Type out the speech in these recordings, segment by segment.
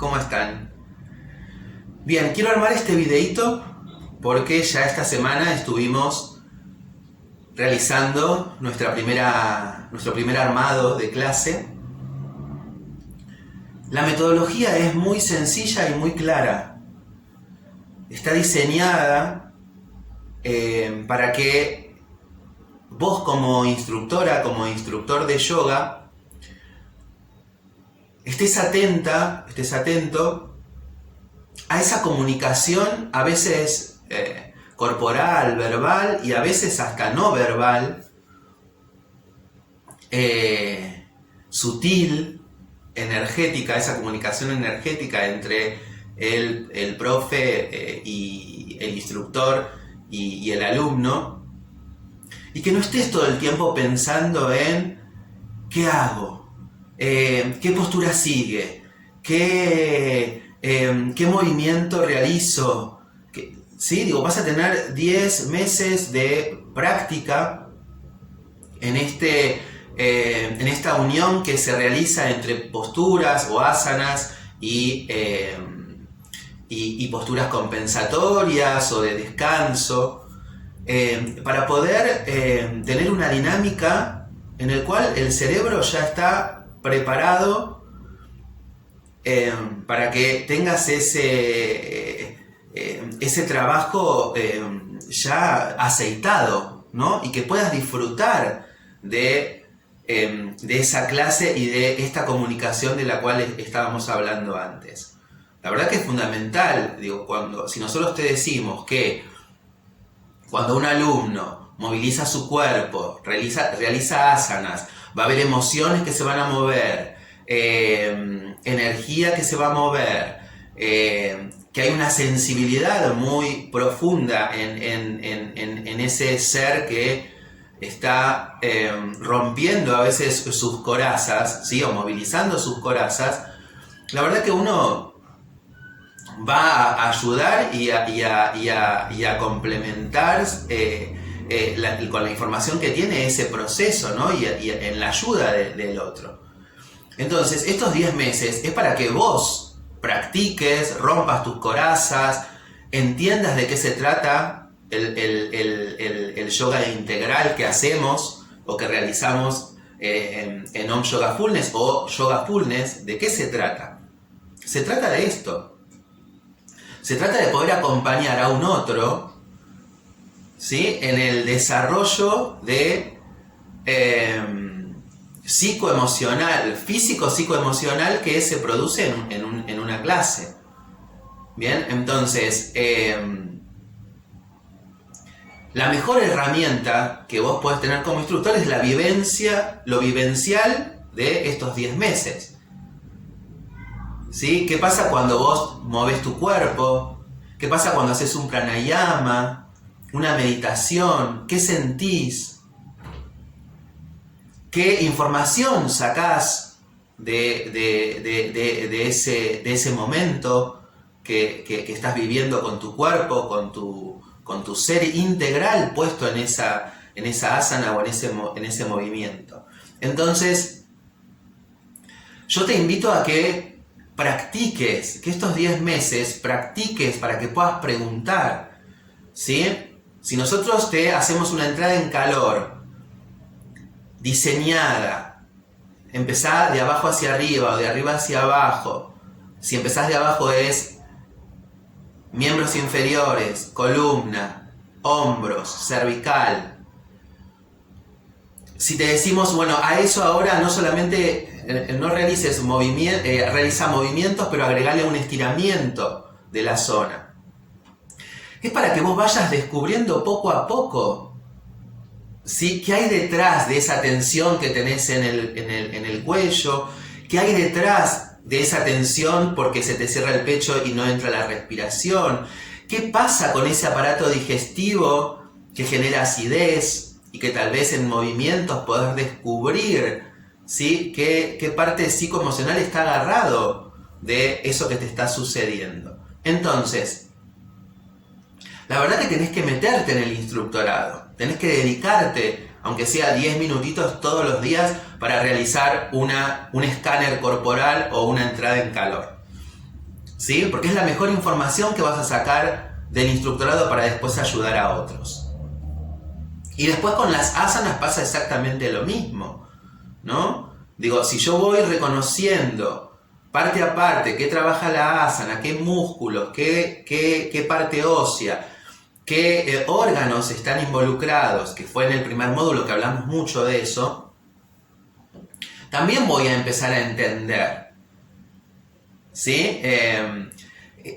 ¿Cómo están? Bien, quiero armar este videito porque ya esta semana estuvimos realizando nuestro primer armado de clase. La metodología es muy sencilla y muy clara. Está diseñada para que vos como instructora, como instructor de yoga, estés atento a esa comunicación, a veces corporal, verbal y a veces hasta no verbal, sutil, energética, esa comunicación energética entre el profe y el instructor y el alumno, y que no estés todo el tiempo pensando en ¿qué hago? ¿Qué postura sigue? ¿Qué movimiento realizo? ¿Sí? Digo, vas a tener 10 meses de práctica en esta unión que se realiza entre posturas o asanas y posturas compensatorias o de descanso, para poder tener una dinámica en la cual el cerebro ya está preparado para que tengas ese trabajo ya aceitado, ¿no? Y que puedas disfrutar de esa clase y de esta comunicación de la cual estábamos hablando antes. La verdad que es fundamental, digo, si nosotros te decimos que cuando un alumno moviliza su cuerpo, realiza asanas, va a haber emociones que se van a mover, energía que se va a mover, que hay una sensibilidad muy profunda en ese ser que está rompiendo a veces sus corazas, ¿sí? O movilizando sus corazas. La verdad que uno va a ayudar y a complementar con la información que tiene ese proceso, ¿no? y en la ayuda del otro. Entonces, estos 10 meses es para que vos practiques, rompas tus corazas, entiendas de qué se trata el yoga integral que hacemos o que realizamos en Om Yoga Fullness o Yoga Fullness. ¿De qué se trata? Se trata de esto. Se trata de poder acompañar a un otro, ¿sí? En el desarrollo de psicoemocional, físico-psicoemocional que se produce en una clase. Bien, entonces, la mejor herramienta que vos podés tener como instructor es lo vivencial de estos 10 meses. ¿Sí? ¿Qué pasa cuando vos moves tu cuerpo? ¿Qué pasa cuando haces un pranayama, una meditación? ¿Qué sentís? ¿Qué información sacás de ese momento que estás viviendo con tu cuerpo, con tu ser integral puesto en esa asana o en ese movimiento? Entonces, yo te invito a que practiques, que estos 10 meses practiques para que puedas preguntar, ¿sí? Si nosotros te hacemos una entrada en calor diseñada, empezá de abajo hacia arriba o de arriba hacia abajo. Si empezás de abajo es miembros inferiores, columna, hombros, cervical. Si te decimos, bueno, a eso ahora no solamente no realices realiza movimientos, pero agregale un estiramiento de la zona. Es para que vos vayas descubriendo poco a poco, ¿sí? ¿Qué hay detrás de esa tensión que tenés en el cuello? ¿Qué hay detrás de esa tensión porque se te cierra el pecho y no entra la respiración? ¿Qué pasa con ese aparato digestivo que genera acidez y que tal vez en movimientos podés descubrir, ¿sí? ¿Qué parte psicoemocional está agarrado de eso que te está sucediendo? Entonces, la verdad que tenés que meterte en el instructorado, tenés que dedicarte, aunque sea 10 minutitos todos los días, para realizar un escáner corporal o una entrada en calor. ¿sí? Porque es la mejor información que vas a sacar del instructorado para después ayudar a otros. Y después con las asanas pasa exactamente lo mismo, ¿no? Digo, si yo voy reconociendo parte a parte qué trabaja la asana, qué músculos, qué parte ósea, qué órganos están involucrados, que fue en el primer módulo que hablamos mucho de eso, también voy a empezar a entender, ¿sí?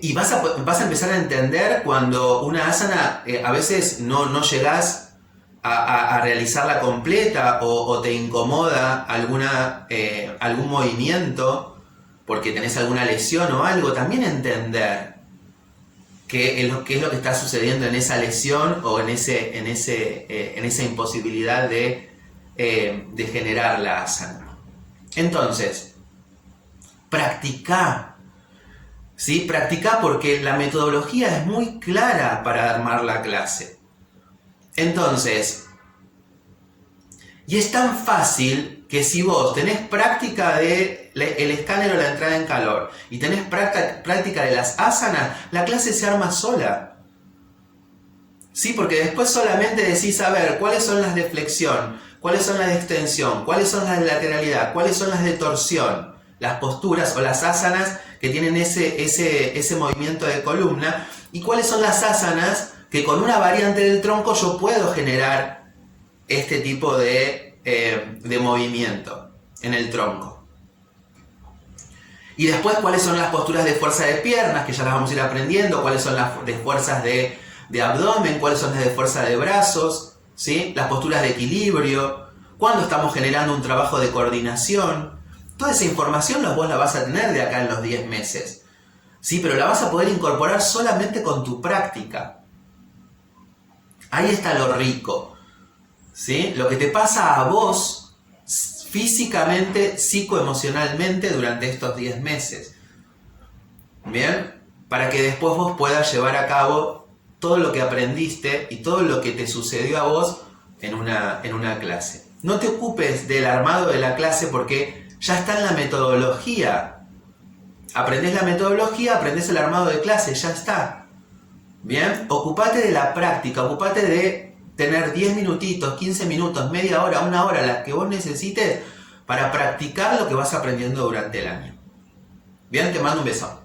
Y vas a empezar a entender cuando una asana a veces no llegas a realizarla completa o te incomoda algún movimiento porque tenés alguna lesión o algo, también entender qué es lo que está sucediendo en esa lesión o en esa imposibilidad de generar la asana. Entonces, practicá, ¿sí? Practicá porque la metodología es muy clara para armar la clase. Entonces, y es tan fácil que si vos tenés práctica de el escáner o la entrada en calor y tenés práctica de las asanas, la clase se arma sola. Sí, porque después solamente decís, a ver, ¿cuáles son las de flexión? ¿Cuáles son las de extensión? ¿Cuáles son las de lateralidad? ¿Cuáles son las de torsión? Las posturas o las asanas que tienen ese movimiento de columna. ¿Y cuáles son las asanas que con una variante del tronco yo puedo generar este tipo de movimiento en el tronco? Y después, ¿cuáles son las posturas de fuerza de piernas? Que ya las vamos a ir aprendiendo. ¿Cuáles son las de fuerzas de abdomen? ¿Cuáles son las de fuerza de brazos? ¿Sí? Las posturas de equilibrio. ¿Cuándo estamos generando un trabajo de coordinación? Toda esa información vos la vas a tener de acá en los 10 meses. ¿Sí? Pero la vas a poder incorporar solamente con tu práctica. Ahí está lo rico, ¿sí? Lo que te pasa a vos físicamente, psicoemocionalmente durante estos 10 meses. ¿Bien? Para que después vos puedas llevar a cabo todo lo que aprendiste y todo lo que te sucedió a vos en una clase. No te ocupes del armado de la clase porque ya está en la metodología. Aprendés la metodología, aprendés el armado de clase, ya está. Bien, ocupate de la práctica, ocupate de tener 10 minutitos, 15 minutos, media hora, una hora, las que vos necesites para practicar lo que vas aprendiendo durante el año. Bien, te mando un beso.